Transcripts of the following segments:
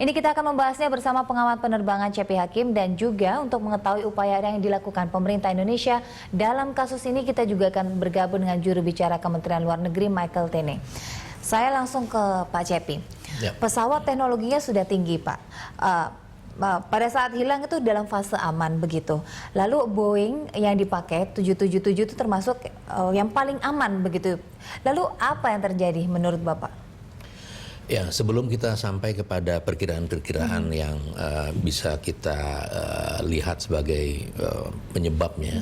Ini kita akan membahasnya bersama pengamat penerbangan CP Hakim dan juga untuk mengetahui upaya yang dilakukan pemerintah Indonesia dalam kasus ini kita juga akan bergabung dengan juru bicara Kementerian Luar Negeri Michael Tene. Saya langsung ke Pak Cepi. Ya. Pesawat teknologinya sudah tinggi, Pak. Pada saat hilang itu dalam fase aman begitu. Lalu Boeing yang dipakai 777 itu termasuk yang paling aman begitu. Lalu apa yang terjadi menurut Bapak? Ya, sebelum kita sampai kepada perkiraan-perkiraan yang bisa kita lihat sebagai penyebabnya,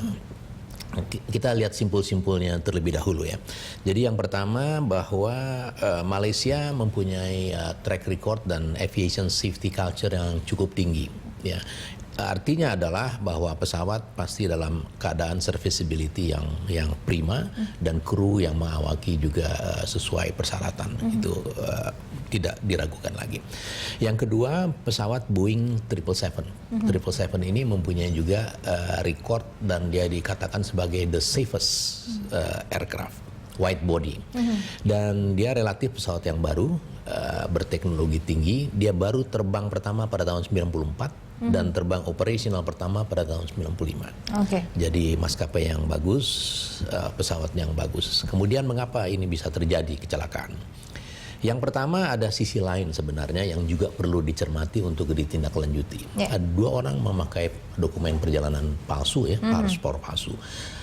kita lihat simpul-simpulnya terlebih dahulu ya. Jadi yang pertama bahwa Malaysia mempunyai track record dan aviation safety culture yang cukup tinggi. Ya, artinya adalah bahwa pesawat pasti dalam keadaan serviceability yang prima dan kru yang mengawaki juga sesuai persyaratan. Itu tidak diragukan lagi. Yang kedua, pesawat Boeing 777. 777 ini mempunyai juga record dan dia dikatakan sebagai the safest aircraft, wide body. Dan dia relatif pesawat yang baru, berteknologi tinggi. Dia baru terbang pertama pada tahun 94 dan terbang operasional pertama pada tahun 95. Jadi maskapai yang bagus, pesawat yang bagus. Kemudian mengapa ini bisa terjadi kecelakaan? Yang pertama ada sisi lain sebenarnya yang juga perlu dicermati untuk ditindaklanjuti. Ada dua orang memakai dokumen perjalanan palsu ya, paspor palsu.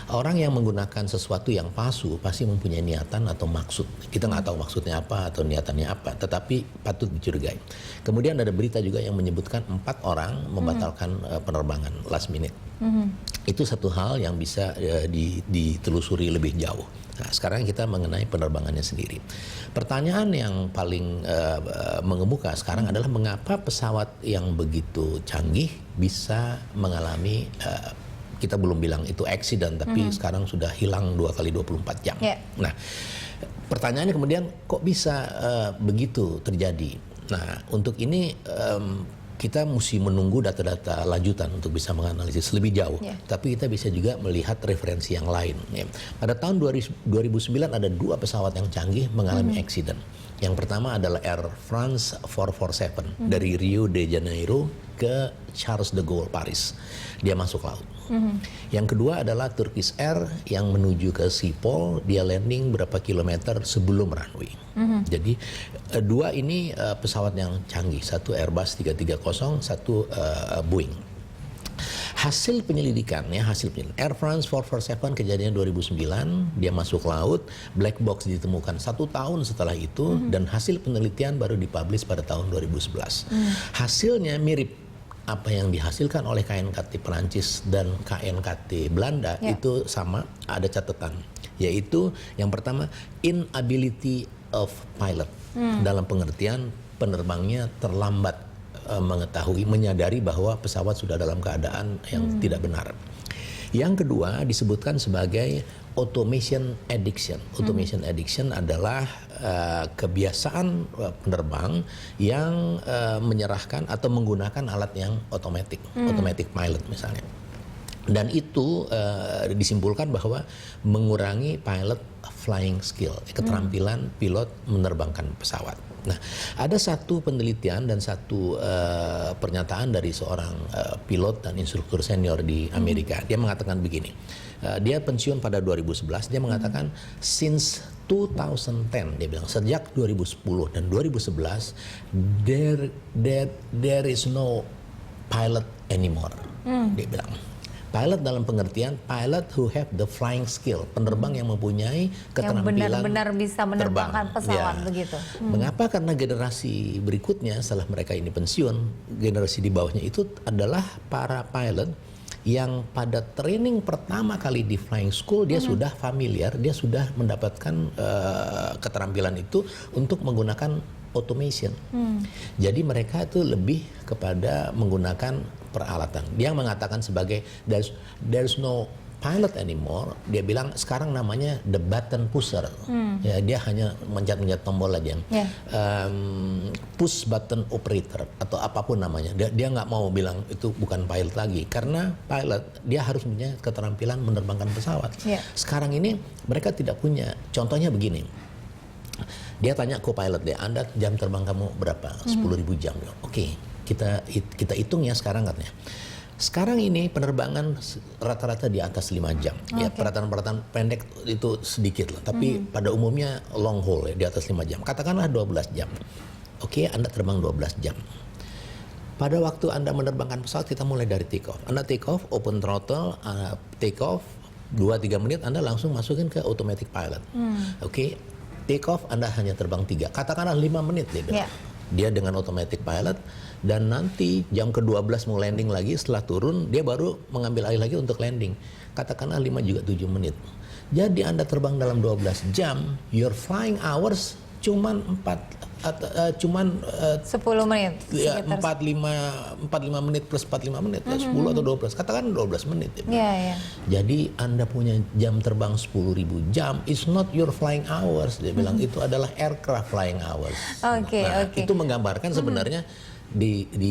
Orang yang menggunakan sesuatu yang palsu pasti mempunyai niatan atau maksud. Kita nggak tahu maksudnya apa atau niatannya apa, tetapi patut dicurigai. Kemudian ada berita juga yang menyebutkan 4 orang membatalkan penerbangan last minute. Itu satu hal yang bisa ditelusuri lebih jauh. Nah, sekarang kita mengenai penerbangannya sendiri. Pertanyaan yang paling mengemuka sekarang adalah mengapa pesawat yang begitu canggih bisa mengalami kita belum bilang itu accident, tapi sekarang sudah hilang 2 kali 24 jam. Nah, pertanyaannya kemudian kok bisa begitu terjadi? Nah, untuk ini kita mesti menunggu data-data lanjutan untuk bisa menganalisis lebih jauh. Tapi kita bisa juga melihat referensi yang lain. Pada tahun 2009 ada 2 pesawat yang canggih mengalami accident. Yang pertama adalah Air France 447 dari Rio de Janeiro ke Charles de Gaulle Paris. Dia masuk laut. Yang kedua adalah Turkish Air yang menuju ke Schiphol, dia landing berapa kilometer sebelum runway. Jadi 2 ini pesawat yang canggih, satu Airbus 330, satu Boeing. Hasil penyelidikannya, Air France 447 kejadian 2009, dia masuk laut, black box ditemukan 1 tahun setelah itu, dan hasil penelitian baru dipublish pada tahun 2011. Hasilnya mirip apa yang dihasilkan oleh KNKT Perancis dan KNKT Belanda itu sama, ada catatan, yaitu yang pertama inability of pilot, dalam pengertian penerbangnya terlambat menyadari bahwa pesawat sudah dalam keadaan yang tidak benar. Yang kedua disebutkan sebagai automation addiction. Automation addiction adalah kebiasaan penerbang yang menyerahkan atau menggunakan alat yang automatic pilot misalnya. Dan itu disimpulkan bahwa mengurangi pilot flying skill, keterampilan pilot menerbangkan pesawat. Nah, ada satu penelitian dan satu pernyataan dari seorang pilot dan instruktur senior di Amerika. Dia mengatakan begini, dia pensiun pada 2011, dia mengatakan since 2010, dia bilang sejak 2010 dan 2011 there is no pilot anymore. Dia bilang pilot dalam pengertian pilot who have the flying skill, penerbang yang mempunyai keterampilan yang benar-benar bisa menerbangkan pesawat begitu. Mengapa? Karena generasi berikutnya setelah mereka ini pensiun, generasi di bawahnya itu adalah para pilot yang pada training pertama kali di flying school dia sudah familiar, dia sudah mendapatkan keterampilan itu untuk menggunakan automation. Jadi mereka itu lebih kepada menggunakan peralatan. Dia mengatakan sebagai there's no pilot anymore. Dia bilang sekarang namanya the button pusher. Ya, dia hanya mencet-mencet tombol aja. Push button operator atau apapun namanya. Dia nggak mau bilang itu bukan pilot lagi karena pilot dia harus punya keterampilan menerbangkan pesawat. Sekarang ini mereka tidak punya. Contohnya begini. Dia tanya co-pilot dia, Anda jam terbang kamu berapa? 10.000 jam. Oke, kita hitung ya sekarang katanya. Sekarang ini penerbangan rata-rata di atas 5 jam. Ya, peralatan-peralatan pendek itu sedikit lah, tapi pada umumnya long haul ya, di atas 5 jam. Katakanlah 12 jam. Oke, Anda terbang 12 jam. Pada waktu Anda menerbangkan pesawat, kita mulai dari take off. Anda take off, open throttle, take off, 2-3 menit Anda langsung masukin ke automatic pilot. Oke, take off Anda hanya terbang 3. Katakanlah 5 menit dia bilang. Dia dengan automatic pilot, dan nanti jam ke-12 mau landing lagi, setelah turun dia baru mengambil alih lagi untuk landing. Katakanlah 5 juga 7 menit. Jadi Anda terbang dalam 12 jam, your flying hours cuman 10 menit. Ya, 45 menit plus 45 menit, ya, 10 atau 12. Katakan 12 menit. Ya. Jadi Anda punya jam terbang 10.000 jam, it's not your flying hours. Dia bilang itu adalah aircraft flying hours. Itu menggambarkan sebenarnya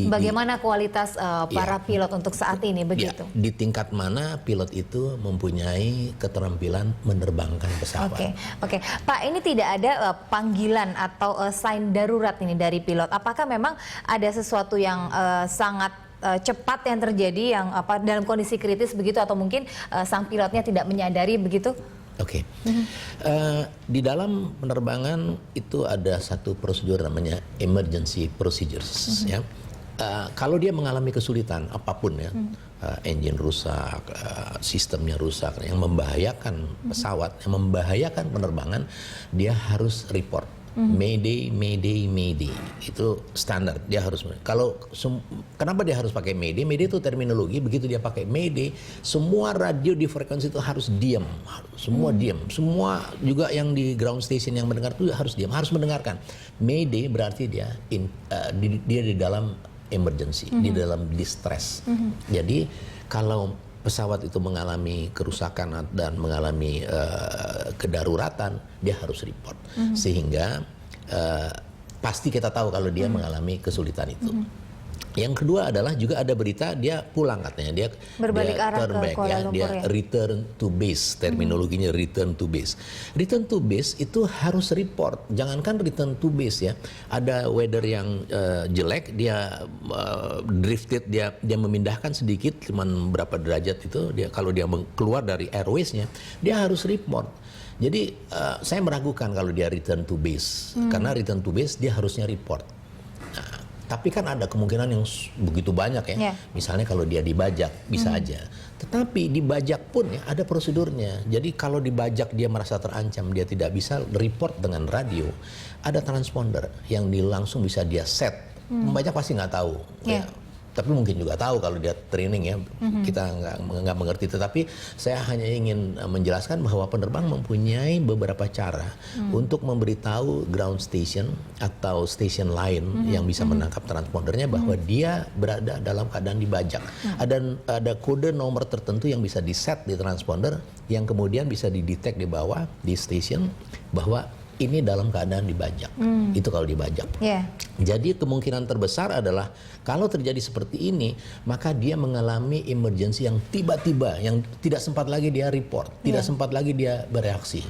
bagaimana kualitas para pilot untuk saat ini begitu. Di tingkat mana pilot itu mempunyai keterampilan menerbangkan pesawat. Oke. Pak, ini tidak ada panggilan atau sign darurat ini dari pilot. Apakah memang ada sesuatu yang sangat cepat yang terjadi yang dalam kondisi kritis begitu, atau mungkin sang pilotnya tidak menyadari begitu? Di dalam penerbangan itu ada satu prosedur namanya emergency procedures. Ya. Kalau dia mengalami kesulitan apapun ya, engine rusak, sistemnya rusak, yang membahayakan pesawat, yang membahayakan penerbangan, dia harus report. Mayday, Mayday, Mayday, itu standar. Dia harus. Kenapa dia harus pakai Mayday? Mayday itu terminologi. Begitu dia pakai Mayday, semua radio di frekuensi itu harus diam, semua diam. Semua juga yang di ground station yang mendengar itu harus diam, harus mendengarkan. Mayday berarti dia di dalam emergency, di dalam distress. Jadi kalau pesawat itu mengalami kerusakan dan mengalami kedaruratan, dia harus report. Sehingga pasti kita tahu kalau dia mengalami kesulitan itu. Yang kedua adalah juga ada berita dia pulang katanya, dia berbalik arah turn ke back, Kuala Lumpur, dia return to base, terminologinya return to base. Return to base itu harus report, jangankan return to base ya. Ada weather yang jelek, dia drifted, dia memindahkan sedikit, cuman berapa derajat itu, dia kalau dia keluar dari airways-nya, dia harus report. Jadi saya meragukan kalau dia return to base, karena return to base dia harusnya report. Tapi kan ada kemungkinan yang begitu banyak ya. Misalnya kalau dia dibajak, bisa aja. Tetapi dibajak pun ya ada prosedurnya. Jadi kalau dibajak dia merasa terancam, dia tidak bisa report dengan radio. Ada transponder yang langsung bisa dia set. Pembajak pasti nggak tahu. Ya. Tapi mungkin juga tahu kalau dia training ya. Kita nggak mengerti. Tetapi saya hanya ingin menjelaskan bahwa penerbang mempunyai beberapa cara untuk memberitahu ground station atau station lain yang bisa menangkap transpondernya bahwa dia berada dalam keadaan dibajak. Ada kode nomor tertentu yang bisa di-set di transponder yang kemudian bisa didetek di bawah di station bahwa ini dalam keadaan dibajak. Itu kalau dibajak. Jadi kemungkinan terbesar adalah kalau terjadi seperti ini, maka dia mengalami emergency yang tiba-tiba, yang tidak sempat lagi dia report, tidak sempat lagi dia bereaksi.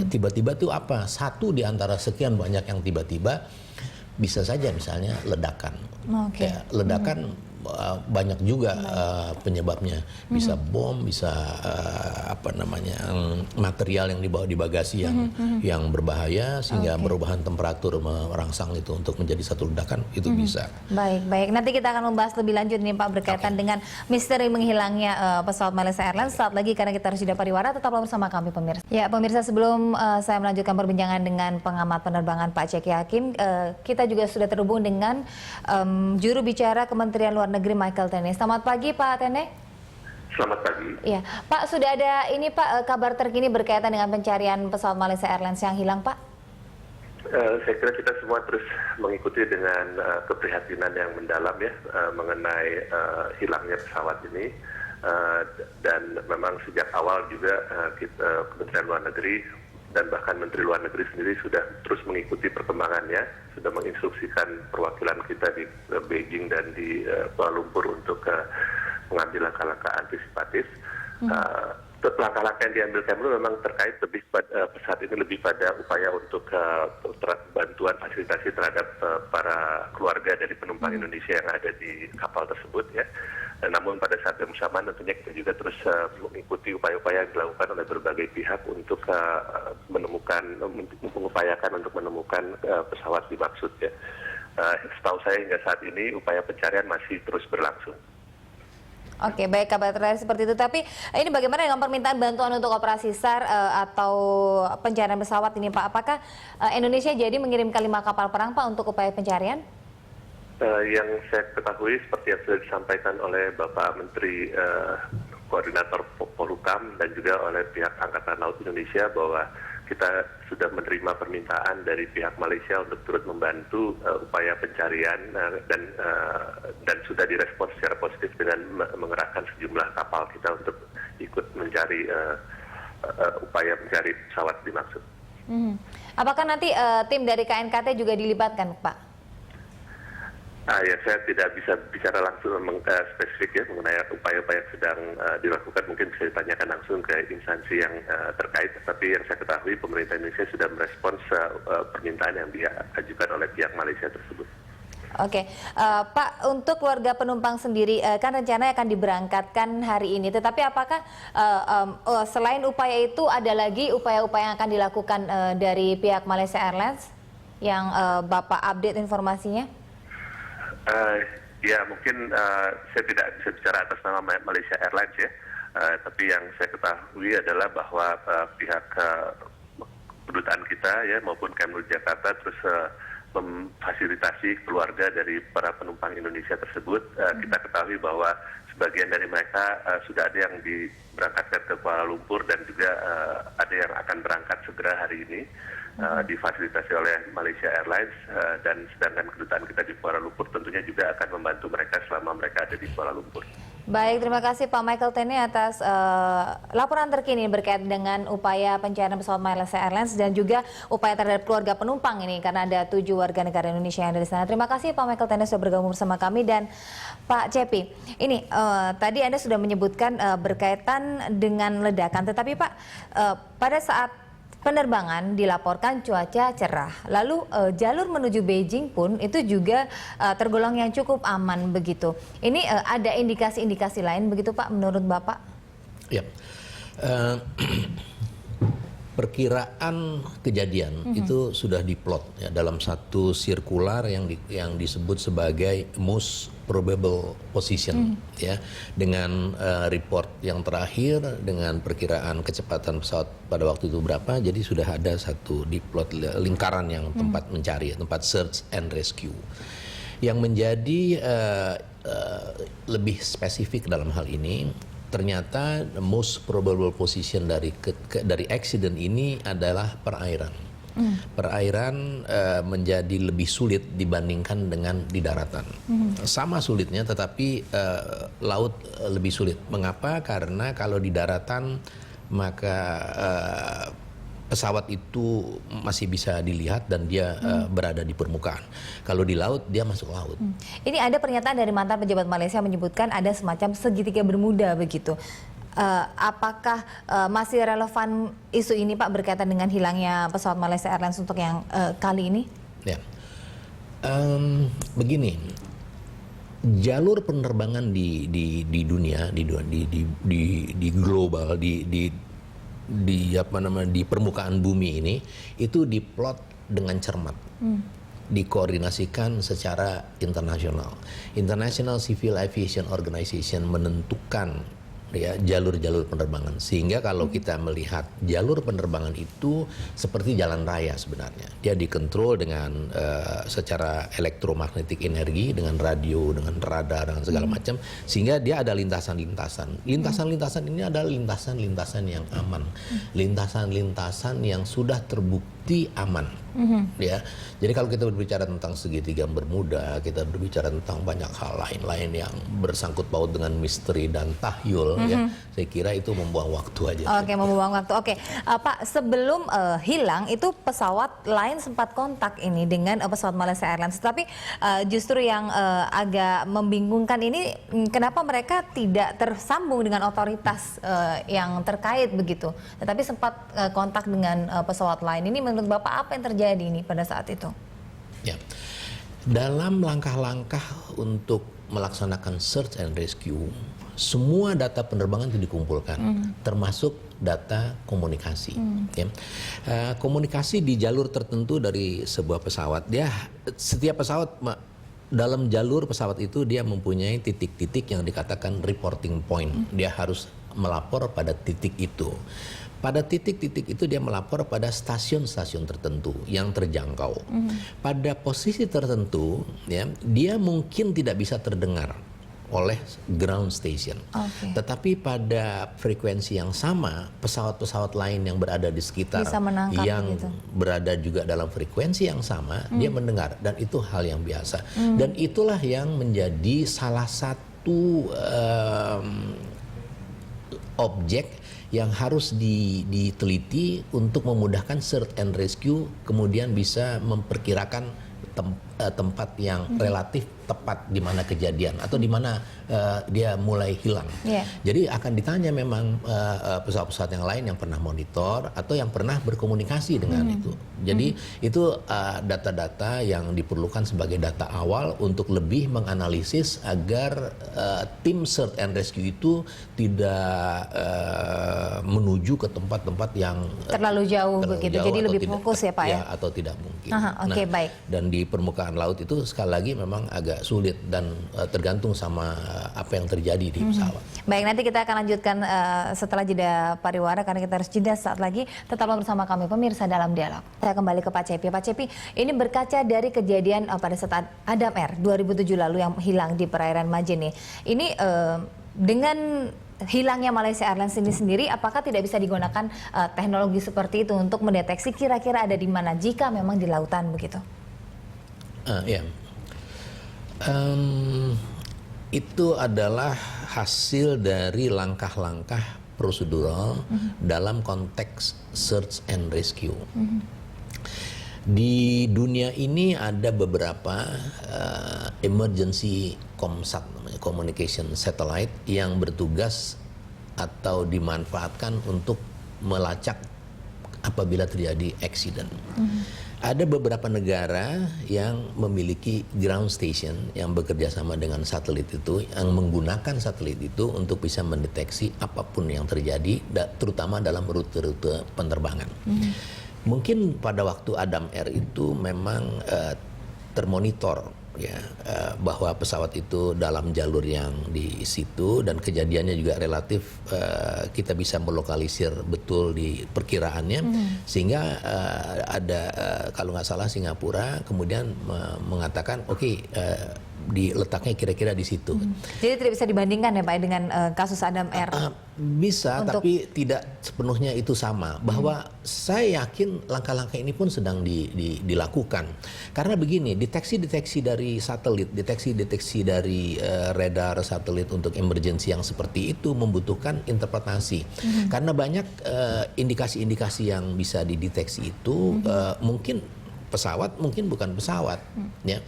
Tiba-tiba itu apa? Satu di antara sekian banyak yang tiba-tiba, bisa saja misalnya ledakan. Ledakan banyak juga penyebabnya, bisa bom, bisa material yang dibawa di bagasi yang berbahaya sehingga perubahan temperatur merangsang itu untuk menjadi satu ledakan, itu bisa. Baik. Nanti kita akan membahas lebih lanjut nih Pak berkaitan dengan misteri menghilangnya pesawat Malaysia Airlines saat lagi, karena kita harus jeda pariwara. Tetaplah bersama kami pemirsa. Ya pemirsa, sebelum saya melanjutkan perbincangan dengan pengamat penerbangan Pak Ceky Hakim, kita juga sudah terhubung dengan juru bicara Kementerian Luar Negeri Michael Tene. Selamat pagi Pak Tene. Selamat pagi. Ya, Pak, sudah ada ini Pak kabar terkini berkaitan dengan pencarian pesawat Malaysia Airlines yang hilang, Pak? Saya kira kita semua terus mengikuti dengan keprihatinan yang mendalam ya mengenai hilangnya pesawat ini, dan memang sejak awal juga Kementerian Luar Negeri dan bahkan Menteri Luar Negeri sendiri sudah terus mengikuti perkembangannya, sudah menginstruksikan perwakilan kita di Beijing dan di Kuala Lumpur untuk mengambil langkah-langkah antisipatif. langkah-langkah yang diambil Kemlu memang terkait lebih saat ini lebih pada upaya untuk bantuan fasilitasi terhadap para keluarga dari penumpang Indonesia yang ada di kapal tersebut ya. Namun pada saat yang bersamaan tentunya kita juga terus mengikuti upaya-upaya yang dilakukan oleh berbagai pihak untuk mengupayakan untuk menemukan pesawat dimaksud ya. Setahu saya hingga saat ini upaya pencarian masih terus berlangsung. Oke, baik, kabar terakhir seperti itu. Tapi ini bagaimana dengan permintaan bantuan untuk operasi SAR atau pencarian pesawat ini, Pak? Apakah Indonesia jadi mengirimkan 5 kapal perang, Pak, untuk upaya pencarian? Yang saya ketahui seperti yang sudah disampaikan oleh Bapak Menteri Koordinator Polhukam dan juga oleh pihak Angkatan Laut Indonesia bahwa kita sudah menerima permintaan dari pihak Malaysia untuk turut membantu upaya pencarian dan sudah direspons secara positif dengan mengerahkan sejumlah kapal kita untuk ikut mencari upaya mencari pesawat dimaksud. Apakah nanti tim dari KNKT juga dilibatkan, Pak? Ya, saya tidak bisa bicara langsung spesifik ya mengenai upaya-upaya yang sedang dilakukan. Mungkin bisa ditanyakan langsung ke instansi yang terkait. Tapi yang saya ketahui pemerintah Indonesia sudah merespons permintaan yang diajukan oleh pihak Malaysia tersebut. Oke, Pak, untuk keluarga penumpang sendiri kan rencananya akan diberangkatkan hari ini. Tetapi apakah selain upaya itu ada lagi upaya-upaya yang akan dilakukan dari pihak Malaysia Airlines yang Bapak update informasinya? Ya mungkin saya tidak bisa bicara atas nama Malaysia Airlines ya, tapi yang saya ketahui adalah bahwa pihak kedutaan kita ya maupun Kemlu Jakarta terus memfasilitasi keluarga dari para penumpang Indonesia tersebut. Kita ketahui bahwa sebagian dari mereka sudah ada yang diberangkatkan ke Kuala Lumpur dan juga ada yang akan berangkat segera hari ini. Difasilitasi oleh Malaysia Airlines dan sedangkan kedutaan kita di Kuala Lumpur tentunya juga akan membantu mereka selama mereka ada di Kuala Lumpur. Baik, terima kasih Pak Michael Tene atas laporan terkini berkait dengan upaya pencarian pesawat Malaysia Airlines dan juga upaya terhadap keluarga penumpang ini karena ada 7 warga negara Indonesia yang ada di sana. Terima kasih Pak Michael Tene sudah bergabung bersama kami. Dan Pak Cepi, ini tadi Anda sudah menyebutkan berkaitan dengan ledakan, tetapi Pak pada saat penerbangan dilaporkan cuaca cerah. Lalu jalur menuju Beijing pun itu juga tergolong yang cukup aman begitu. Ini ada indikasi-indikasi lain begitu Pak menurut Bapak? Ya. Perkiraan kejadian itu sudah diplot ya, dalam satu sirkular yang disebut sebagai most probable position ya, dengan report yang terakhir dengan perkiraan kecepatan pesawat pada waktu itu berapa, jadi sudah ada satu diplot lingkaran yang tempat mencari, tempat search and rescue. Yang menjadi lebih spesifik dalam hal ini, ternyata most probable position dari accident ini adalah perairan. Perairan menjadi lebih sulit dibandingkan dengan di daratan. Sama sulitnya, tetapi laut lebih sulit. Mengapa? Karena kalau di daratan maka pesawat itu masih bisa dilihat dan dia berada di permukaan. Kalau di laut, dia masuk laut. Ini ada pernyataan dari mantan pejabat Malaysia menyebutkan ada semacam segitiga bermuda begitu. Apakah masih relevan isu ini Pak berkaitan dengan hilangnya pesawat Malaysia Airlines untuk yang kali ini? Ya, begini. Jalur penerbangan di dunia, di global, di permukaan bumi ini itu diplot dengan cermat, dikoordinasikan secara internasional. International Civil Aviation Organization menentukan ya jalur-jalur penerbangan, sehingga kalau kita melihat jalur penerbangan itu seperti jalan raya sebenarnya, dia dikontrol dengan secara elektromagnetik energi, dengan radio, dengan radar, dengan segala macam, sehingga dia ada lintasan-lintasan. Lintasan-lintasan ini adalah lintasan-lintasan yang aman, lintasan-lintasan yang sudah terbukti terbukti aman. Ya, jadi kalau kita berbicara tentang segitiga Bermuda, kita berbicara tentang banyak hal lain-lain yang bersangkut paut dengan misteri dan tahyul, ya, saya kira itu membuang waktu aja. Oke, membuang waktu. Oke, Pak, sebelum hilang itu pesawat lain sempat kontak ini dengan pesawat Malaysia Airlines, tapi justru yang agak membingungkan ini, kenapa mereka tidak tersambung dengan otoritas yang terkait begitu, tetapi sempat kontak dengan pesawat lain. Ini menurut Bapak apa yang terjadi ini pada saat itu? Ya, dalam langkah-langkah untuk melaksanakan search and rescue, semua data penerbangan itu dikumpulkan, termasuk data komunikasi. Ya. Komunikasi di jalur tertentu dari sebuah pesawat, setiap pesawat dalam jalur pesawat itu dia mempunyai titik-titik yang dikatakan reporting point. Dia harus melapor pada titik itu. Pada titik-titik itu dia melapor pada stasiun-stasiun tertentu yang terjangkau. Pada posisi tertentu, ya, dia mungkin tidak bisa terdengar oleh ground station. Tetapi pada frekuensi yang sama, pesawat-pesawat lain yang berada di sekitar, yang berada juga dalam frekuensi yang sama, dia mendengar. Dan itu hal yang biasa. Dan itulah yang menjadi salah satu objek yang harus diteliti untuk memudahkan search and rescue, kemudian bisa memperkirakan tempat yang relatif tepat di mana kejadian atau di mana dia mulai hilang. Jadi akan ditanya memang pesawat-pesawat yang lain yang pernah monitor atau yang pernah berkomunikasi dengan itu. Jadi itu data-data yang diperlukan sebagai data awal untuk lebih menganalisis agar tim search and rescue itu tidak menuju ke tempat-tempat yang terlalu jauh begitu. Jadi lebih fokus ya Pak ya? Atau tidak mungkin. Baik. Dan di permukaan laut itu sekali lagi memang agak sulit dan tergantung sama apa yang terjadi di pesawat. Baik, nanti kita akan lanjutkan setelah jeda pariwara karena kita harus jeda saat lagi. Tetaplah bersama kami pemirsa dalam dialog. Saya kembali ke Pak Cepi. Pak Cepi, ini berkaca dari kejadian pada saat Adam Air 2007 lalu yang hilang di perairan Majene. Ini dengan hilangnya Malaysia Airlines ini sendiri, apakah tidak bisa digunakan teknologi seperti itu untuk mendeteksi kira-kira ada di mana jika memang di lautan begitu? Itu adalah hasil dari langkah-langkah prosedural dalam konteks search and rescue. Di dunia ini ada beberapa emergency ComSat, namanya communication satellite, yang bertugas atau dimanfaatkan untuk melacak apabila terjadi accident. Ada beberapa negara yang memiliki ground station yang bekerja sama dengan satelit itu, yang menggunakan satelit itu untuk bisa mendeteksi apapun yang terjadi, terutama dalam rute-rute penerbangan. Mungkin pada waktu Adam Air itu memang termonitor, ya, bahwa pesawat itu dalam jalur yang di situ dan kejadiannya juga relatif kita bisa melokalisir betul di perkiraannya, sehingga ada kalau nggak salah Singapura kemudian mengatakan di letaknya kira-kira di situ. Jadi tidak bisa dibandingkan ya Pak dengan kasus Adam Air? Bisa, tapi tidak sepenuhnya itu sama. Bahwa saya yakin langkah-langkah ini pun sedang dilakukan. Karena begini, deteksi-deteksi dari satelit, deteksi-deteksi dari radar satelit untuk emergency yang seperti itu membutuhkan interpretasi. Karena banyak indikasi-indikasi yang bisa dideteksi itu mungkin pesawat, mungkin bukan pesawat, ya.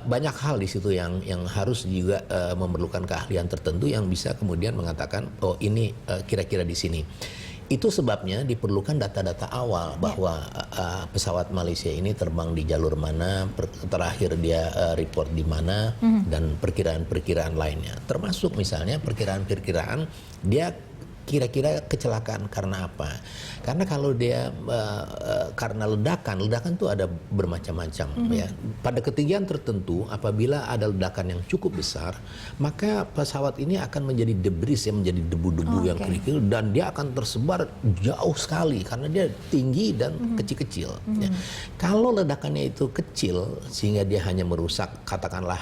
Banyak hal di situ yang harus juga memerlukan keahlian tertentu yang bisa kemudian mengatakan, oh ini kira-kira di sini. Itu sebabnya diperlukan data-data awal bahwa pesawat Malaysia ini terbang di jalur mana, terakhir dia report di mana, dan perkiraan-perkiraan lainnya. Termasuk misalnya perkiraan-perkiraan dia kira-kira kecelakaan karena apa? Karena kalau dia karena ledakan itu ada bermacam-macam, ya. Pada ketinggian tertentu, apabila ada ledakan yang cukup besar, maka pesawat ini akan menjadi debris, yang menjadi debu-debu yang kerikil, dan dia akan tersebar jauh sekali karena dia tinggi dan kecil-kecil. Ya. Kalau ledakannya itu kecil sehingga dia hanya merusak katakanlah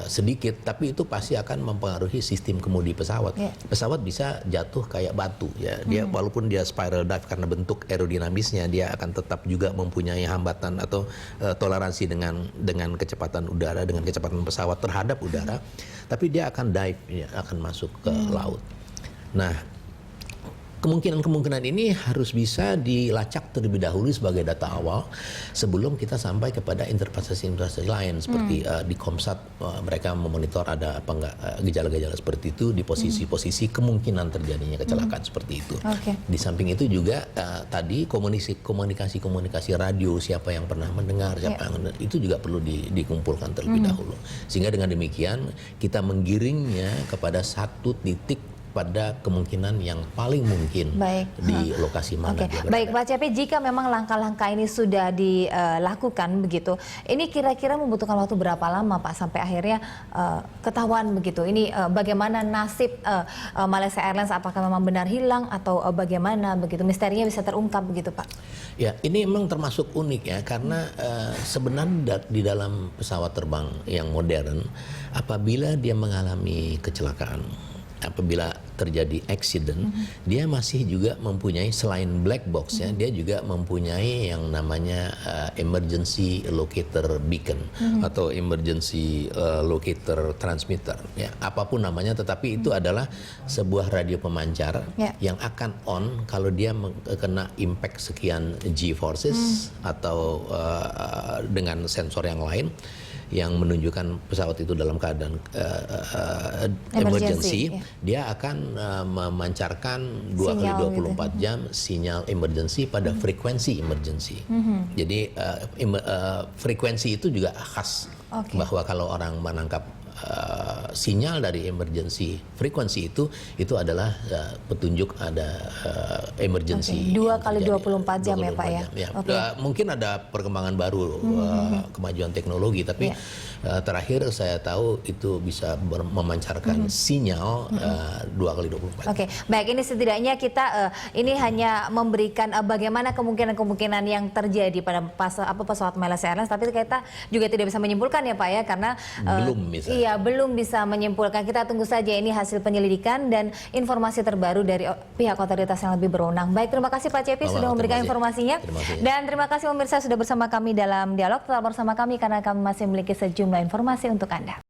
sedikit, tapi itu pasti akan mempengaruhi sistem kemudi pesawat. Pesawat bisa jatuh kayak batu ya. Dia walaupun dia spiral dive karena bentuk aerodinamisnya, dia akan tetap juga mempunyai hambatan atau toleransi dengan kecepatan udara, dengan kecepatan pesawat terhadap udara, tapi dia akan dive, ya, akan masuk ke laut. Nah, kemungkinan ini harus bisa dilacak terlebih dahulu sebagai data awal sebelum kita sampai kepada interpretasi lain seperti di Komsat mereka memonitor ada apa enggak gejala-gejala seperti itu di posisi-posisi kemungkinan terjadinya kecelakaan seperti itu. Di samping itu juga tadi komunikasi radio, siapa yang pernah mendengar, siapa yang itu juga perlu dikumpulkan terlebih dahulu. Sehingga dengan demikian kita menggiringnya kepada satu titik pada kemungkinan yang paling mungkin di lokasi mana dia berada. Baik Pak Cepi, jika memang langkah-langkah ini sudah dilakukan begitu, ini kira-kira membutuhkan waktu berapa lama Pak sampai akhirnya ketahuan begitu? Ini bagaimana nasib Malaysia Airlines, apakah memang benar hilang atau bagaimana begitu? Misterinya bisa terungkap begitu Pak? Ya, ini memang termasuk unik ya, karena sebenarnya di dalam pesawat terbang yang modern, apabila dia mengalami kecelakaan, apabila terjadi accident, dia masih juga mempunyai selain black box ya, dia juga mempunyai yang namanya emergency locator beacon atau emergency locator transmitter ya, apapun namanya, tetapi itu adalah sebuah radio pemancar yang akan on kalau dia kena impact sekian G forces atau dengan sensor yang lain yang menunjukkan pesawat itu dalam keadaan emergency, dia akan memancarkan 2 kali 24 jam sinyal emergency pada frekuensi emergency. Jadi frekuensi itu juga khas bahwa kalau orang menangkap sinyal dari emergency frekuensi itu adalah petunjuk ada emergency. 2 kali 24 jam ya Pak ya. Mungkin ada perkembangan baru, kemajuan teknologi, tapi terakhir saya tahu itu bisa memancarkan sinyal 2 kali 24. Baik, ini setidaknya kita ini hanya memberikan bagaimana kemungkinan-kemungkinan yang terjadi pada pesawat Malaysia Airlines, tapi kita juga tidak bisa menyimpulkan ya Pak ya, karena belum bisa menyimpulkan. Kita tunggu saja ini hasil penyelidikan dan informasi terbaru dari pihak otoritas yang lebih berwenang. Baik, terima kasih Pak Cepi sudah memberikan informasinya. Dan terima kasih pemirsa sudah bersama kami dalam dialog. Tetap bersama kami karena kami masih memiliki sejumlah informasi untuk Anda.